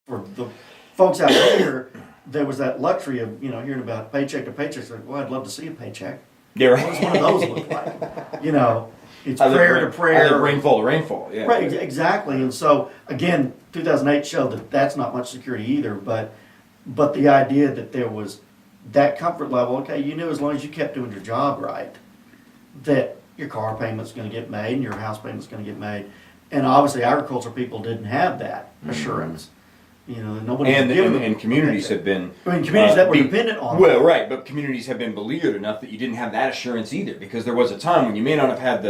for the folks out here, there was that luxury of, hearing about paycheck to paycheck. It's like, well, I'd love to see a paycheck. Yeah, right. What does one of those look like? It's prayer to prayer. Rainfall to rainfall, yeah. Right, exactly. And so, again, 2008 showed that that's not much security either, but the idea that there was that comfort level, okay, you knew as long as you kept doing your job right, that your car payment's going to get made and your house payment's going to get made. And obviously, agricultural people didn't have that assurance. Nobody and communities have been. Communities that were dependent on. Well, right, but communities have been beleaguered enough that you didn't have that assurance either, because there was a time when you may not have had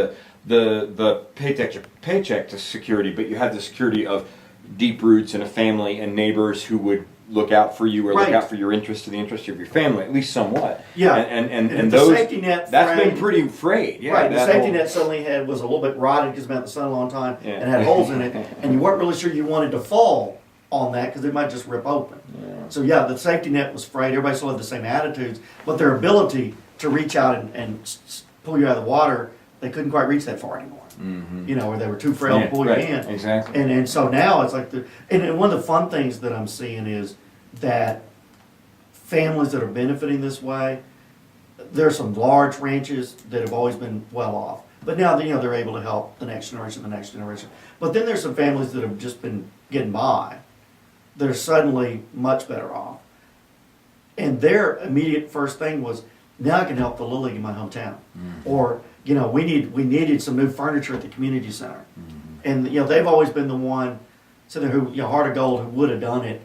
the paycheck to security, but you had the security of deep roots and a family and neighbors who would look out for you or look out for your interest or the interest of your family, at least somewhat. Yeah, and the those safety net that's been pretty frayed. Yeah, right. The safety net suddenly was a little bit rotted because it's been in the sun a long time and had holes in it, and you weren't really sure you wanted to fall on that because it might just rip open. Yeah. So the safety net was frayed. Everybody still had the same attitudes, but their ability to reach out and pull you out of the water, they couldn't quite reach that far anymore. Mm-hmm. Or they were too frail to pull you in. Exactly. And so now it's like and one of the fun things that I'm seeing is that families that are benefiting this way, there's some large ranches that have always been well off, but now they're able to help the next generation. But then there's some families that have just been getting by. They're suddenly much better off. And their immediate first thing was, now I can help the Little League in my hometown. Mm-hmm. Or, we needed some new furniture at the community center. Mm-hmm. And, they've always been the one, who, heart of gold, who would have done it.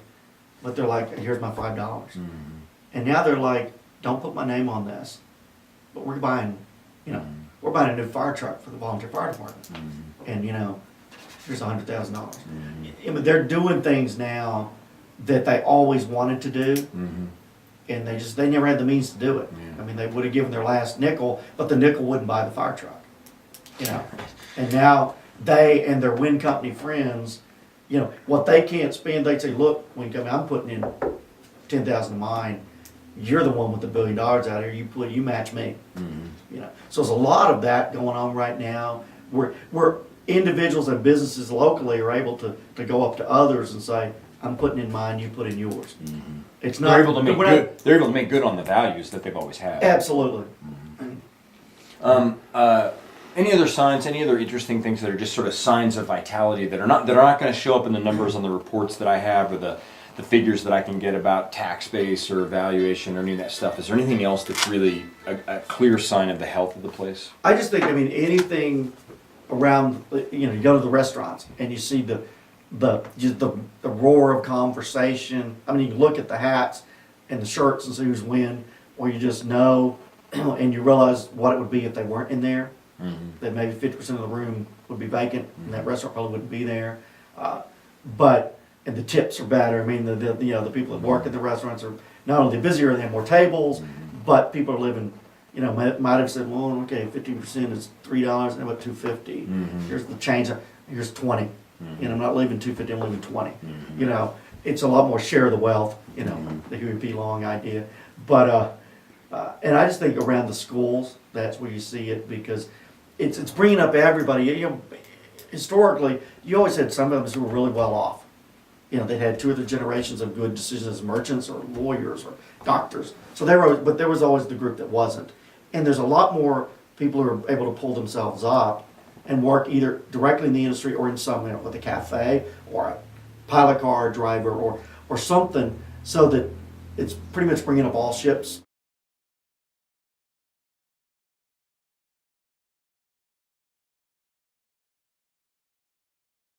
But they're like, here's my $5. Mm-hmm. And now they're like, don't put my name on this. But we're buying, we're buying a new fire truck for the volunteer fire department. Mm-hmm. And, here's $100,000. Mm-hmm. They're doing things now that they always wanted to do, and they never had the means to do it. Yeah. They would have given their last nickel, but the nickel wouldn't buy the fire truck. And now they and their wind company friends, what they can't spend, they'd say, look, when you come, I'm putting in $10,000 of mine. You're the one with the $1 billion out here. You match me. Mm-hmm. So there's a lot of that going on right now. We're individuals and businesses locally are able to go up to others and say, I'm putting in mine, you put in yours. Mm-hmm. It's not, they're able to make good. They're able to make good on the values that they've always had. Absolutely. Mm-hmm. Any other signs? Any other interesting things that are just sort of signs of vitality that are not going to show up in the numbers on the reports that I have or the figures that I can get about tax base or valuation or any of that stuff? Is there anything else that's really a clear sign of the health of the place? I just think anything around, you go to the restaurants and you see the roar of conversation. You look at the hats and the shirts and see who's when, or you just know, and you realize what it would be if they weren't in there. Mm-hmm. That maybe 50% of the room would be vacant, and that restaurant probably wouldn't be there. And the tips are better. The people that work at the restaurants are not only busier, they have more tables, but people are living. Might have said, well, okay, 15% is $3, and about $2.50. Mm-hmm. Here's the change. Here's $20. Mm-hmm. I'm not leaving $2.50. I'm leaving $20. Mm-hmm. It's a lot more share of the wealth. The Huey P. Long idea. But and I just think around the schools, that's where you see it, because it's bringing up everybody. Historically, you always had some of us who were really well off. They'd had 2 or 3 generations of good decisions as merchants or lawyers or doctors. So but there was always the group that wasn't. And there's a lot more people who are able to pull themselves up and work either directly in the industry or in some, with a cafe or a pilot car driver or something, so that it's pretty much bringing up all ships.